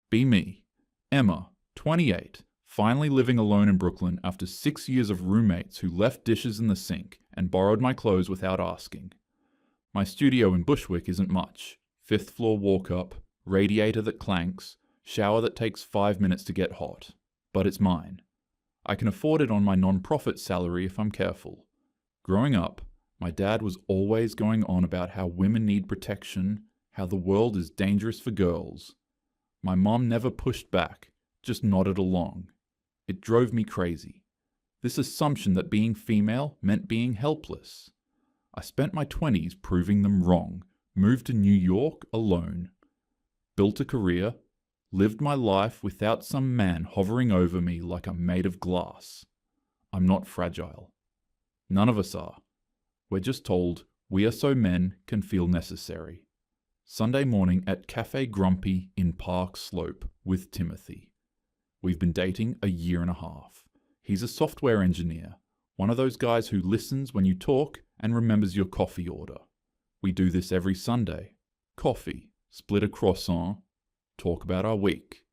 Be me. Emma, 28, finally living alone in Brooklyn after 6 years of roommates who left dishes in the sink and borrowed my clothes without asking. My studio in Bushwick isn't much. 5th floor walk-up, radiator that clanks, shower that takes 5 minutes to get hot. But it's mine. I can afford it on my non-profit salary if I'm careful. Growing up, my dad was always going on about how women need protection, how the world is dangerous for girls. My mom never pushed back, just nodded along. It drove me crazy. This assumption that being female meant being helpless. I spent my 20s proving them wrong, moved to New York alone, built a career, lived my life without some man hovering over me like I'm made of glass. I'm not fragile. None of us are. We're just told we are so men can feel necessary. Sunday morning at Cafe Grumpy in Park Slope with Timothy. We've been dating a year and a half. He's a software engineer, one of those guys who listens when you talk and remembers your coffee order. We do this every Sunday. Coffee, split a croissant, talk about our week.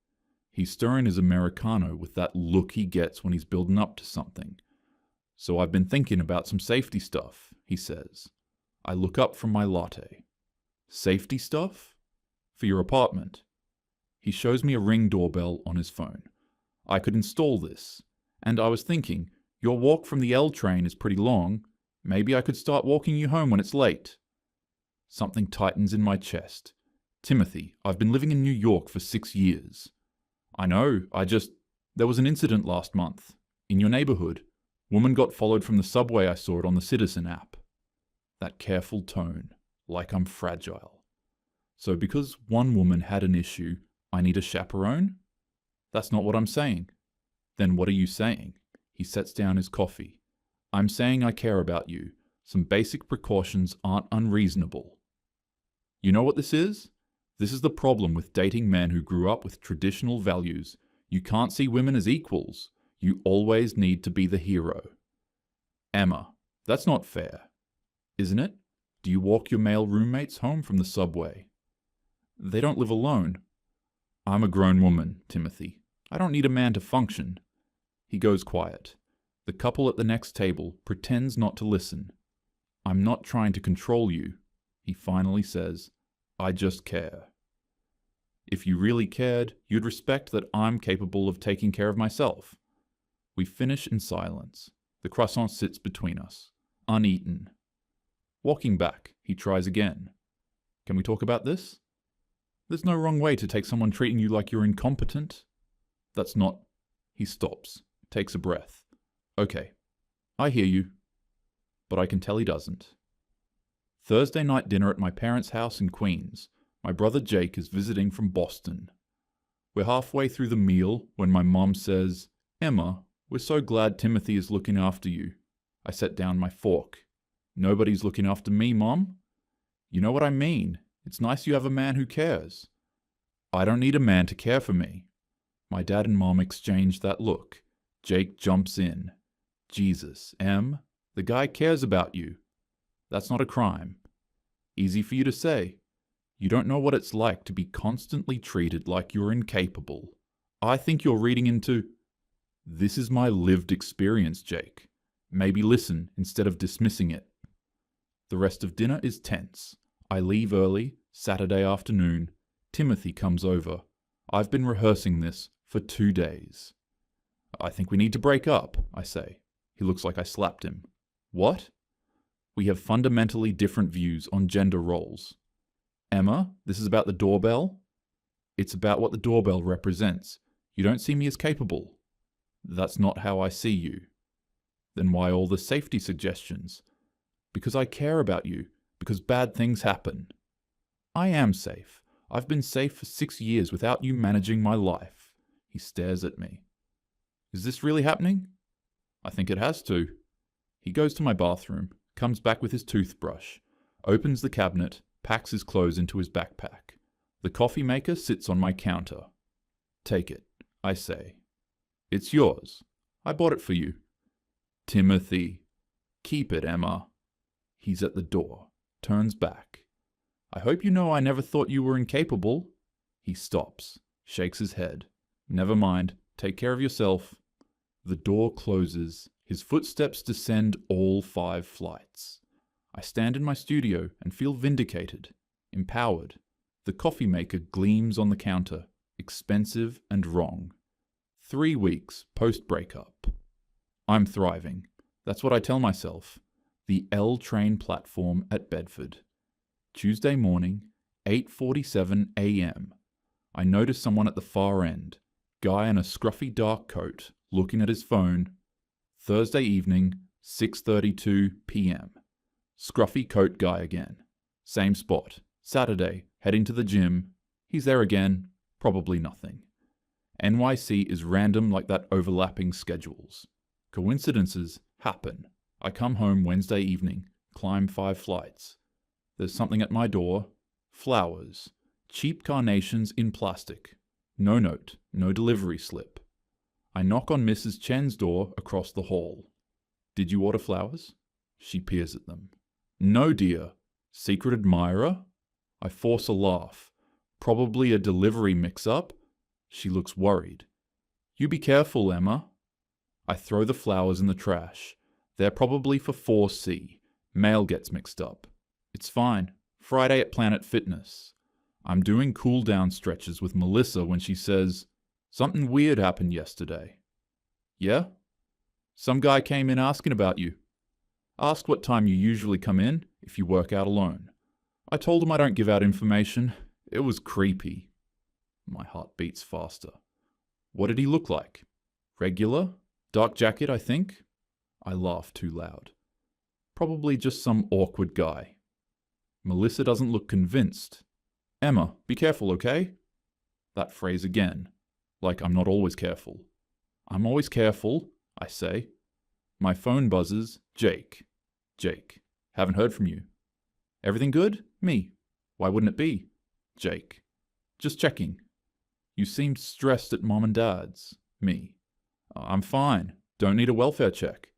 He's stirring his Americano with that look he gets when he's building up to something. So I've been thinking about some safety stuff, he says. I look up from my latte. Safety stuff? For your apartment. He shows me a Ring doorbell on his phone. I could install this. And I was thinking, your walk from the L train is pretty long. Maybe I could start walking you home when it's late. Something tightens in my chest. Timothy, I've been living in New York for 6 years. I know, there was an incident last month. In your neighborhood. Woman got followed from the subway. I saw it on the Citizen app. That careful tone, like I'm fragile. So because one woman had an issue, I need a chaperone? That's not what I'm saying. Then what are you saying? He sets down his coffee. I'm saying I care about you. Some basic precautions aren't unreasonable. You know what this is? This is the problem with dating men who grew up with traditional values. You can't see women as equals. You always need to be the hero. Emma, that's not fair. Isn't it? Do you walk your male roommates home from the subway? They don't live alone. I'm a grown woman, Timothy. I don't need a man to function. He goes quiet. The couple at the next table pretends not to listen. I'm not trying to control you, he finally says. I just care. If you really cared, you'd respect that I'm capable of taking care of myself. We finish in silence. The croissant sits between us, uneaten. Walking back, he tries again. Can we talk about this? There's no wrong way to take someone treating you like you're incompetent. That's not... He stops, takes a breath. Okay, I hear you. But I can tell he doesn't. Thursday night dinner at my parents' house in Queens. My brother Jake is visiting from Boston. We're halfway through the meal when my mom says, Emma, we're so glad Timothy is looking after you. I set down my fork. Nobody's looking after me, Mom. You know what I mean. It's nice you have a man who cares. I don't need a man to care for me. My dad and Mom exchange that look. Jake jumps in. Jesus, Em, the guy cares about you. That's not a crime. Easy for you to say. You don't know what it's like to be constantly treated like you're incapable. I think you're reading into... This is my lived experience, Jake. Maybe listen instead of dismissing it. The rest of dinner is tense. I leave early, Saturday afternoon. Timothy comes over. I've been rehearsing this for 2 days. I think we need to break up, I say. He looks like I slapped him. What? We have fundamentally different views on gender roles. Emma, this is about the doorbell? It's about what the doorbell represents. You don't see me as capable. That's not how I see you. Then why all the safety suggestions? Because I care about you. Because bad things happen. I am safe. I've been safe for 6 years without you managing my life. He stares at me. Is this really happening? I think it has to. He goes to my bathroom, comes back with his toothbrush, opens the cabinet, packs his clothes into his backpack. The coffee maker sits on my counter. Take it, I say. It's yours. I bought it for you. Timothy. Keep it, Emma. He's at the door, turns back. I hope you know I never thought you were incapable. He stops. Shakes his head. Never mind. Take care of yourself. The door closes. His footsteps descend all 5 flights. I stand in my studio and feel vindicated, empowered. The coffee maker gleams on the counter, expensive and wrong. 3 weeks post-breakup. I'm thriving. That's what I tell myself. The L train platform at Bedford. Tuesday morning, 8:47 a.m. I notice someone at the far end. Guy in a scruffy dark coat, looking at his phone. Thursday evening, 6:32 p.m. Scruffy coat guy again. Same spot. Saturday, heading to the gym. He's there again. Probably nothing. NYC is random like that overlapping schedules. Coincidences happen. I come home Wednesday evening, climb 5 flights. There's something at my door. Flowers. Cheap carnations in plastic. No note, no delivery slip. I knock on Mrs. Chen's door across the hall. Did you order flowers? She peers at them. No, dear. Secret admirer? I force a laugh. Probably a delivery mix-up? She looks worried. You be careful, Emma. I throw the flowers in the trash. They're probably for 4C. Mail gets mixed up. It's fine. Friday at Planet Fitness. I'm doing cool-down stretches with Melissa when she says, something weird happened yesterday. Yeah? Some guy came in asking about you. Asked what time you usually come in if you work out alone. I told him I don't give out information. It was creepy. My heart beats faster. What did he look like? Regular? Dark jacket, I think? I laugh too loud. Probably just some awkward guy. Melissa doesn't look convinced. Emma, be careful, okay? That phrase again, like I'm not always careful. I'm always careful, I say. My phone buzzes. Jake. Jake. Haven't heard from you. Everything good? Me. Why wouldn't it be? Jake. Just checking. You seemed stressed at Mom and Dad's. Me. I'm fine. Don't need a welfare check.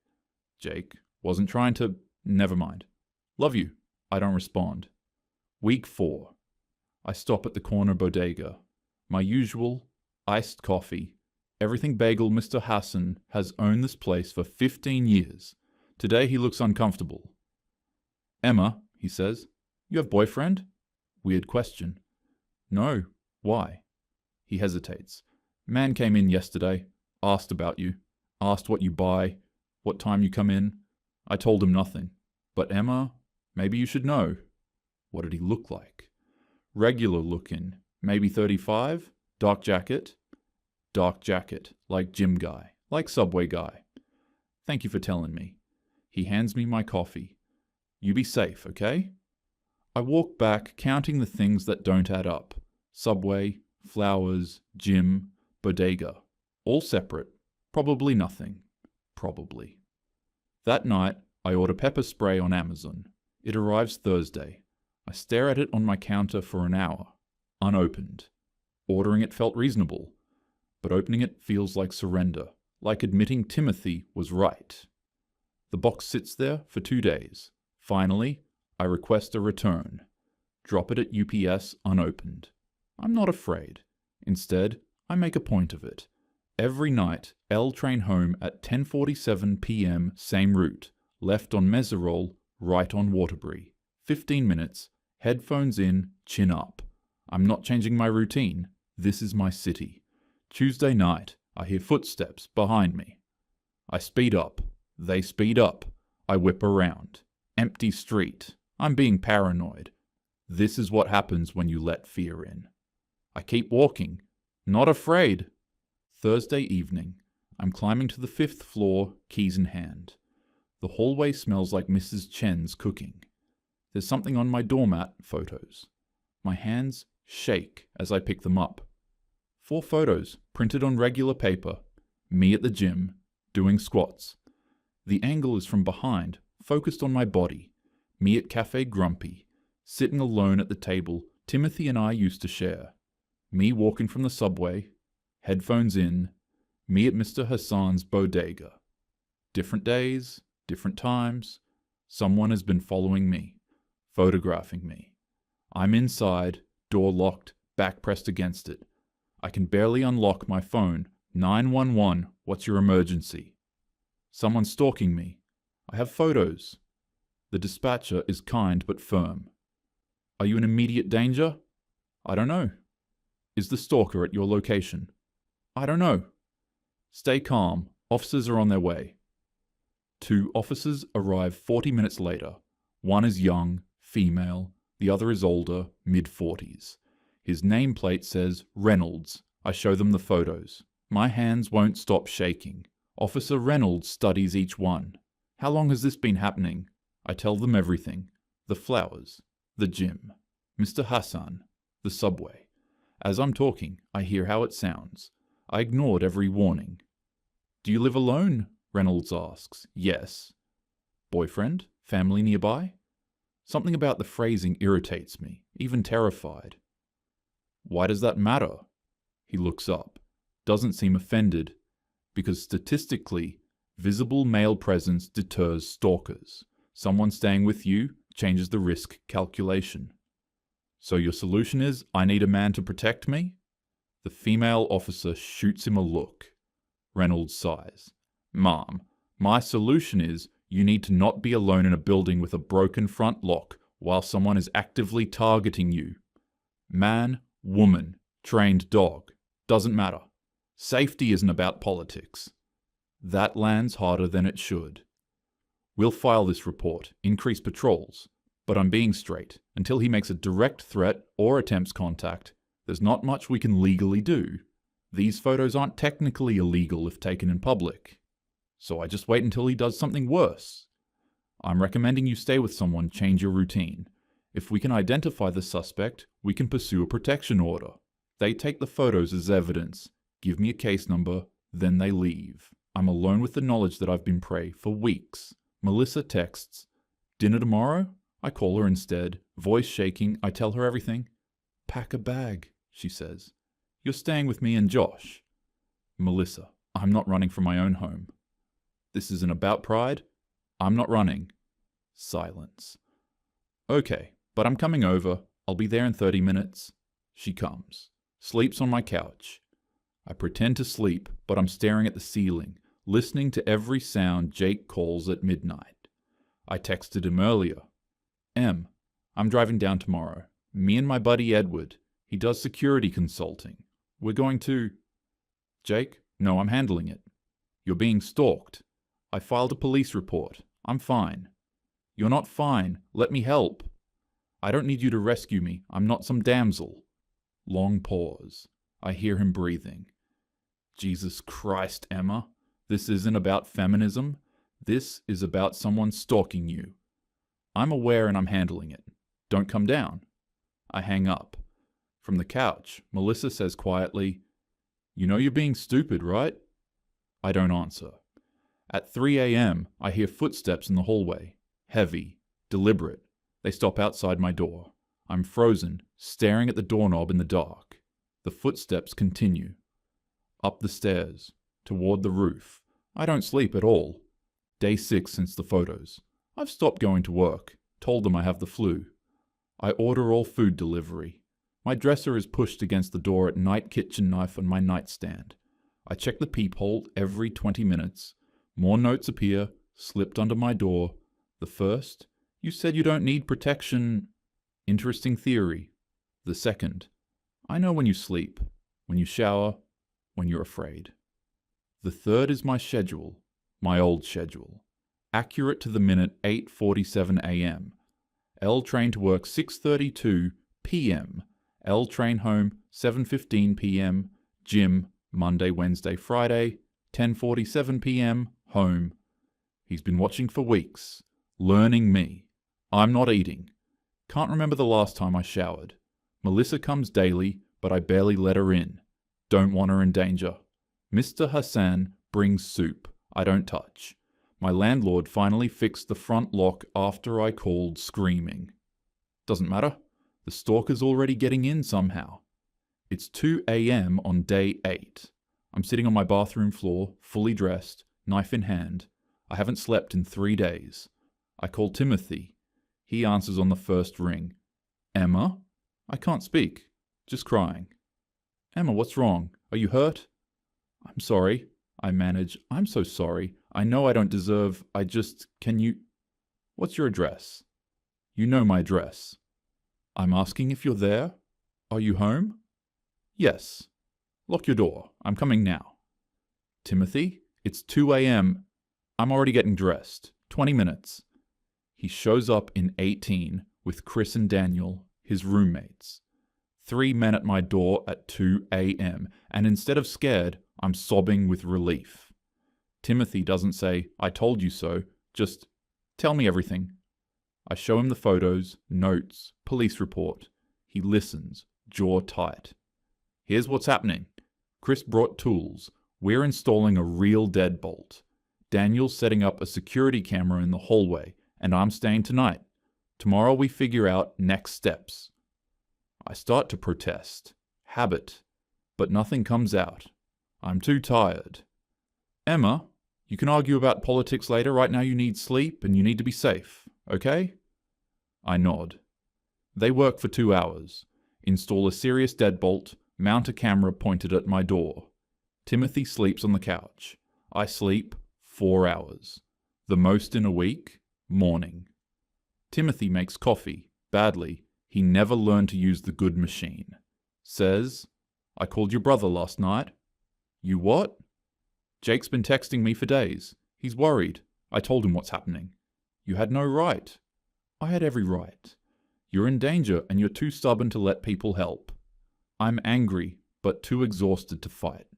Jake. Wasn't trying to... Never mind. Love you. I don't respond. Week 4. I stop at the corner bodega. My usual, iced coffee. Everything bagel Mr. Hassan has owned this place for 15 years. Today he looks uncomfortable. Emma, he says, you have boyfriend? Weird question. No. Why? He hesitates. Man came in yesterday, asked about you, asked what you buy, what time you come in. I told him nothing. But Emma, maybe you should know. What did he look like? Regular looking, maybe 35, dark jacket. Dark jacket, like gym guy, like subway guy. Thank you for telling me. He hands me my coffee. You be safe, okay? I walk back, counting the things that don't add up. Subway, flowers, gym, bodega. All separate. Probably nothing. Probably. That night, I order pepper spray on Amazon. It arrives Thursday. I stare at it on my counter for an hour. Unopened. Ordering it felt reasonable. But opening it feels like surrender. Like admitting Timothy was right. The box sits there for 2 days. Finally, I request a return. Drop it at UPS unopened. I'm not afraid. Instead, I make a point of it. Every night, L train home at 10:47 p.m. same route. Left on Meserole, right on Waterbury. 15 minutes, headphones in, chin up. I'm not changing my routine. This is my city. Tuesday night, I hear footsteps behind me. I speed up. They speed up. I whip around. Empty street. I'm being paranoid. This is what happens when you let fear in. I keep walking. Not afraid. Thursday evening. I'm climbing to the 5th floor, keys in hand. The hallway smells like Mrs. Chen's cooking. There's something on my doormat, photos. My hands shake as I pick them up. 4 photos, printed on regular paper. Me at the gym, doing squats. The angle is from behind, focused on my body. Me at Cafe Grumpy, sitting alone at the table Timothy and I used to share. Me walking from the subway, headphones in. Me at Mr. Hassan's bodega. Different days, different times. Someone has been following me, photographing me. I'm inside, door locked, back pressed against it. I can barely unlock my phone. 911, what's your emergency? Someone's stalking me. I have photos. The dispatcher is kind but firm. Are you in immediate danger? I don't know. Is the stalker at your location? I don't know. Stay calm. Officers are on their way. 2 officers arrive 40 minutes later. One is young, female. The other is older, mid-40s. His nameplate says Reynolds. I show them the photos. My hands won't stop shaking. Officer Reynolds studies each one. How long has this been happening? I tell them everything. The flowers. The gym. Mr. Hassan. The subway. As I'm talking, I hear how it sounds. I ignored every warning. Do you live alone? Reynolds asks. Yes. Boyfriend? Family nearby? Something about the phrasing irritates me, even terrified. Why does that matter? He looks up. Doesn't seem offended. Because statistically, visible male presence deters stalkers. Someone staying with you changes the risk calculation. So your solution is, I need a man to protect me? The female officer shoots him a look. Reynolds sighs. Ma'am, my solution is, you need to not be alone in a building with a broken front lock while someone is actively targeting you. Man, woman, trained dog. Doesn't matter. Safety isn't about politics. That lands harder than it should. We'll file this report, increase patrols, but I'm being straight. Until he makes a direct threat or attempts contact, there's not much we can legally do. These photos aren't technically illegal if taken in public. So I just wait until he does something worse. I'm recommending you stay with someone, change your routine. If we can identify the suspect, we can pursue a protection order. They take the photos as evidence, give me a case number, then they leave. I'm alone with the knowledge that I've been prey for weeks. Melissa texts, dinner tomorrow? I call her instead. Voice shaking, I tell her everything. Pack a bag, she says. You're staying with me and Josh. Melissa, I'm not running from my own home. This isn't about pride. I'm not running. Silence. Okay, but I'm coming over. I'll be there in 30 minutes. She comes. Sleeps on my couch. I pretend to sleep, but I'm staring at the ceiling, listening to every sound Jake calls at midnight. I texted him earlier. M, I'm driving down tomorrow. Me and my buddy Edward. He does security consulting. We're going to... Jake? No, I'm handling it. You're being stalked. I filed a police report. I'm fine. You're not fine. Let me help. I don't need you to rescue me. I'm not some damsel. Long pause. I hear him breathing. Jesus Christ, Emma. This isn't about feminism. This is about someone stalking you. I'm aware and I'm handling it. Don't come down. I hang up. From the couch, Melissa says quietly, You know you're being stupid, right? I don't answer. At 3 a.m., I hear footsteps in the hallway. Heavy, deliberate. They stop outside my door. I'm frozen, staring at the doorknob in the dark. The footsteps continue. Up the stairs, toward the roof. I don't sleep at all. Day 6 since the photos. I've stopped going to work. Told them I have the flu. I order all food delivery. My dresser is pushed against the door at night, kitchen knife on my nightstand. I check the peephole every 20 minutes. More notes appear, slipped under my door. The first, you said you don't need protection. Interesting theory. The second, I know when you sleep, when you shower, when you're afraid. The third is my schedule, my old schedule. Accurate to the minute 8:47 a.m. L train to work 6:32 p.m. L train home 7:15 p.m. Gym Monday, Wednesday, Friday 10:47 p.m. Home. He's been watching for weeks, learning me. I'm not eating. Can't remember the last time I showered. Melissa comes daily, but I barely let her in. Don't want her in danger. Mr. Hassan brings soup. I don't touch. My landlord finally fixed the front lock after I called screaming. Doesn't matter. The stalker's already getting in somehow. It's 2 a.m. on day 8. I'm sitting on my bathroom floor, fully dressed, knife in hand. I haven't slept in 3 days. I call Timothy. He answers on the first ring. Emma? I can't speak. Just crying. Emma, what's wrong? Are you hurt? I'm sorry, I manage. I'm so sorry. I know I don't deserve. Can you... What's your address? You know my address. I'm asking if you're there. Are you home? Yes. Lock your door. I'm coming now. Timothy, it's 2 a.m. I'm already getting dressed. 20 minutes. He shows up in 18 with Chris and Daniel, his roommates. 3 men at my door at 2 a.m. and instead of scared, I'm sobbing with relief. Timothy doesn't say, I told you so, just, tell me everything. I show him the photos, notes, police report. He listens, jaw tight. Here's what's happening. Chris brought tools. We're installing a real deadbolt. Daniel's setting up a security camera in the hallway, and I'm staying tonight. Tomorrow we figure out next steps. I start to protest. Habit. But nothing comes out. I'm too tired. Emma, you can argue about politics later. Right now you need sleep and you need to be safe, okay? I nod. They work for 2 hours. Install a serious deadbolt, mount a camera pointed at my door. Timothy sleeps on the couch. I sleep 4 hours. The most in a week, morning. Timothy makes coffee, badly. He never learned to use the good machine. Says, I called your brother last night. You what? Jake's been texting me for days. He's worried. I told him what's happening. You had no right. I had every right. You're in danger and you're too stubborn to let people help. I'm angry, but too exhausted to fight.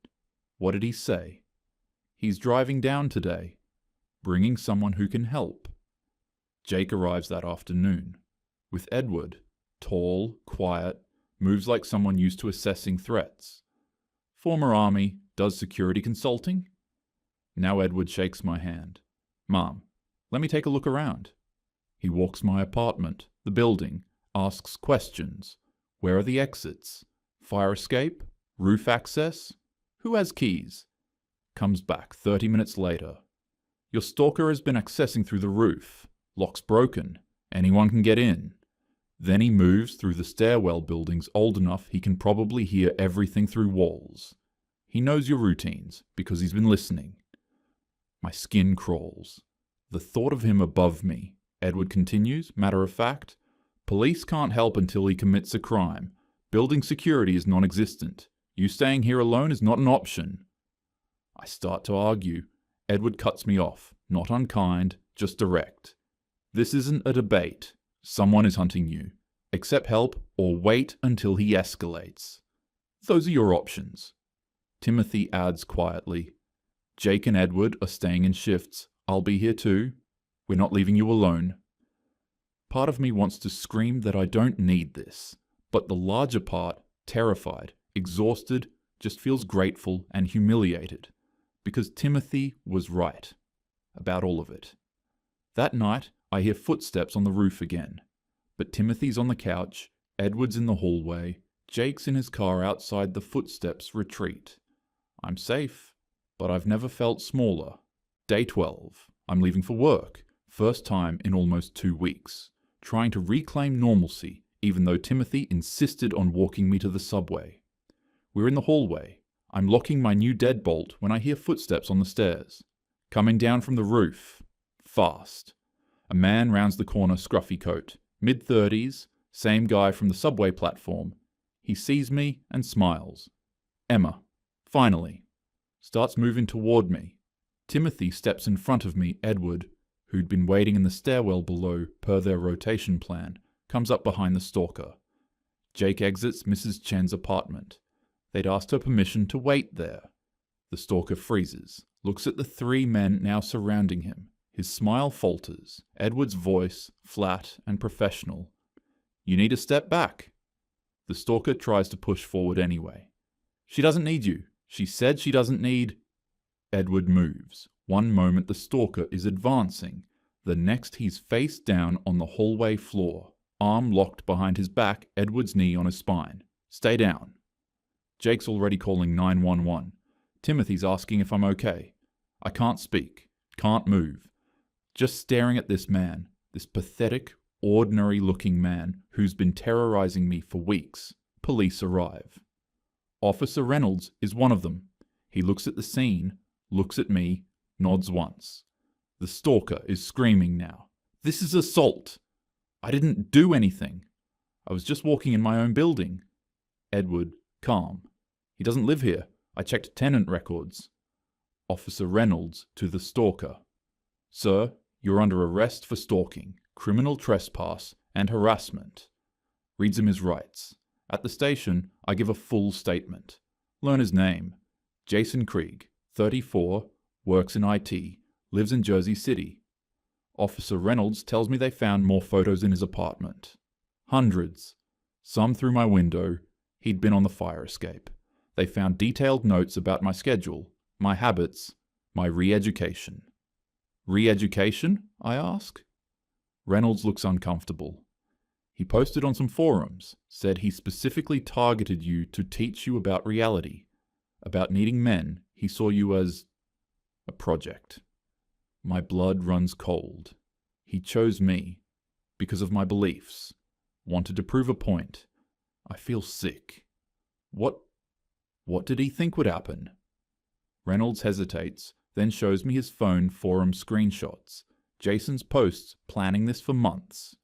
What did he say? He's driving down today, bringing someone who can help. Jake arrives that afternoon, with Edward, tall, quiet, moves like someone used to assessing threats. Former army, does security consulting. Now Edward shakes my hand. Mom, let me take a look around. He walks my apartment, the building, asks questions. Where are the exits? Fire escape? Roof access? Who has keys? Comes back 30 minutes later. Your stalker has been accessing through the roof. Lock's broken. Anyone can get in. Then he moves through the stairwell buildings old enough he can probably hear everything through walls. He knows your routines because he's been listening. My skin crawls. The thought of him above me. Edward continues, matter of fact. Police can't help until he commits a crime. Building security is non-existent. You staying here alone is not an option. I start to argue. Edward cuts me off. Not unkind, just direct. This isn't a debate. Someone is hunting you. Accept help or wait until he escalates. Those are your options. Timothy adds quietly. Jake and Edward are staying in shifts. I'll be here too. We're not leaving you alone. Part of me wants to scream that I don't need this, but the larger part, terrified, exhausted, just feels grateful and humiliated, because Timothy was right about all of it. That night, I hear footsteps on the roof again, but Timothy's on the couch, Edward's in the hallway, Jake's in his car outside the footsteps retreat. I'm safe, but I've never felt smaller. Day 12. I'm leaving for work. First time in almost 2 weeks. Trying to reclaim normalcy, even though Timothy insisted on walking me to the subway. We're in the hallway. I'm locking my new deadbolt when I hear footsteps on the stairs. Coming down from the roof. Fast. A man rounds the corner, scruffy coat. Mid-30s, same guy from the subway platform. He sees me and smiles. Emma. Finally. Starts moving toward me. Timothy steps in front of me, Edward, who'd been waiting in the stairwell below per their rotation plan, comes up behind the stalker. Jake exits Mrs. Chen's apartment. They'd asked her permission to wait there. The stalker freezes, looks at the 3 men now surrounding him. His smile falters, Edward's voice flat and professional. You need to step back. The stalker tries to push forward anyway. She doesn't need you. She said she doesn't need... Edward moves. One moment the stalker is advancing. The next he's face down on the hallway floor. Arm locked behind his back, Edward's knee on his spine. Stay down. Jake's already calling 911. Timothy's asking if I'm okay. I can't speak. Can't move. Just staring at this man. This pathetic, ordinary-looking man who's been terrorizing me for weeks. Police arrive. Officer Reynolds is one of them. He looks at the scene, looks at me, nods once. The stalker is screaming now. This is assault! I didn't do anything. I was just walking in my own building. Edward, calm. He doesn't live here. I checked tenant records. Officer Reynolds to the stalker. Sir, you're under arrest for stalking, criminal trespass, and harassment. Reads him his rights. At the station, I give a full statement. Learn his name. Jason Krieg, 34, works in IT, lives in Jersey City. Officer Reynolds tells me they found more photos in his apartment. Hundreds. Some through my window. He'd been on the fire escape. They found detailed notes about my schedule, my habits, my re-education. Re-education? I ask. Reynolds looks uncomfortable. He posted on some forums, said he specifically targeted you to teach you about reality, about needing men. He saw you as a project. My blood runs cold. He chose me because of my beliefs, wanted to prove a point. I feel sick. What did he think would happen? Reynolds hesitates, then shows me his phone forum screenshots. Jason's posts planning this for months.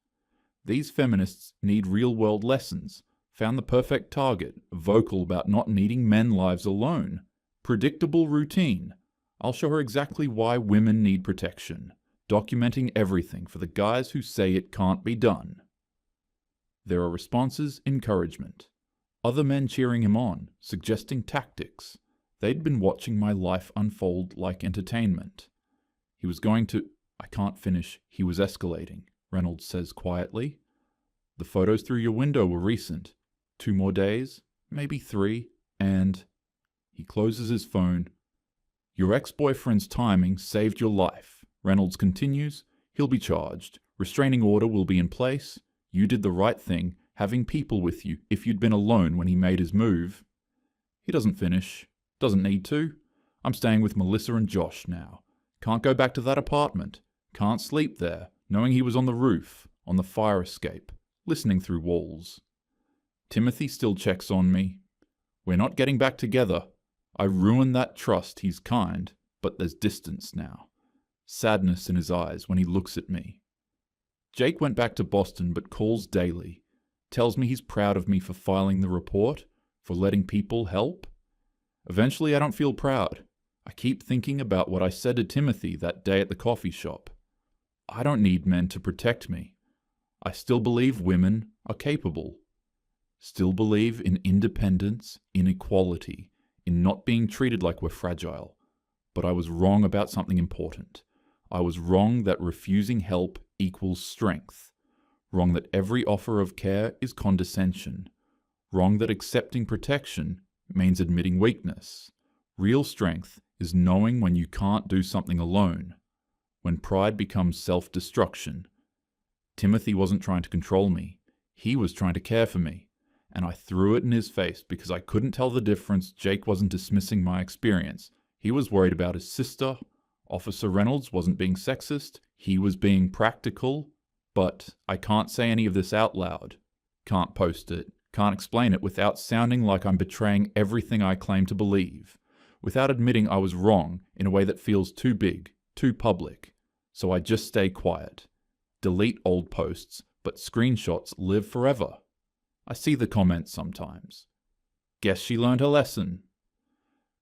These feminists need real-world lessons. Found the perfect target, vocal about not needing men lives alone. Predictable routine. I'll show her exactly why women need protection. Documenting everything for the guys who say it can't be done. There are responses, encouragement. Other men cheering him on, suggesting tactics. They'd been watching my life unfold like entertainment. He was going to... I can't finish. He was escalating, Reynolds says quietly. The photos through your window were recent. 2 more days, maybe 3, and... He closes his phone. Your ex-boyfriend's timing saved your life. Reynolds continues. He'll be charged. Restraining order will be in place. You did the right thing, having people with you if you'd been alone when he made his move. He doesn't finish. Doesn't need to. I'm staying with Melissa and Josh now. Can't go back to that apartment. Can't sleep there, knowing he was on the roof, on the fire escape, listening through walls. Timothy still checks on me. We're not getting back together. I ruined that trust. He's kind, but there's distance now. Sadness in his eyes when he looks at me. Jake went back to Boston but calls daily. Tells me he's proud of me for filing the report, for letting people help. Eventually I don't feel proud. I keep thinking about what I said to Timothy that day at the coffee shop. I don't need men to protect me. I still believe women are capable. Still believe in independence, in equality, in not being treated like we're fragile. But I was wrong about something important. I was wrong that refusing help equals strength. Wrong that every offer of care is condescension. Wrong that accepting protection means admitting weakness. Real strength is knowing when you can't do something alone. When pride becomes self-destruction. Timothy wasn't trying to control me. He was trying to care for me. And I threw it in his face because I couldn't tell the difference. Jake wasn't dismissing my experience. He was worried about his sister. Officer Reynolds wasn't being sexist. He was being practical. But I can't say any of this out loud. Can't post it. Can't explain it without sounding like I'm betraying everything I claim to believe. Without admitting I was wrong in a way that feels too big, too public. So I just stay quiet. Delete old posts, but screenshots live forever. I see the comments sometimes. Guess she learned her lesson.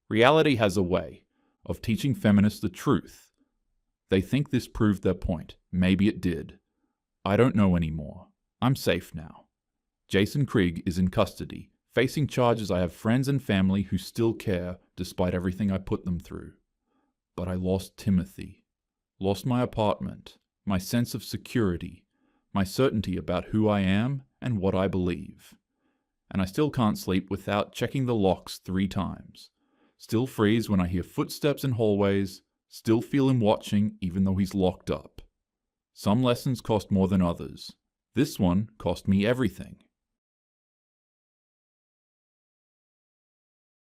Reality has a way of teaching feminists the truth. They think this proved their point. Maybe it did. I don't know anymore. I'm safe now. Jason Krieg is in custody, facing charges. I have friends and family who still care despite everything I put them through. But I lost Timothy. Lost my apartment, my sense of security, my certainty about who I am and what I believe. And I still can't sleep without checking the locks 3 times. Still freeze when I hear footsteps in hallways, still feel him watching even though he's locked up. Some lessons cost more than others. This one cost me everything.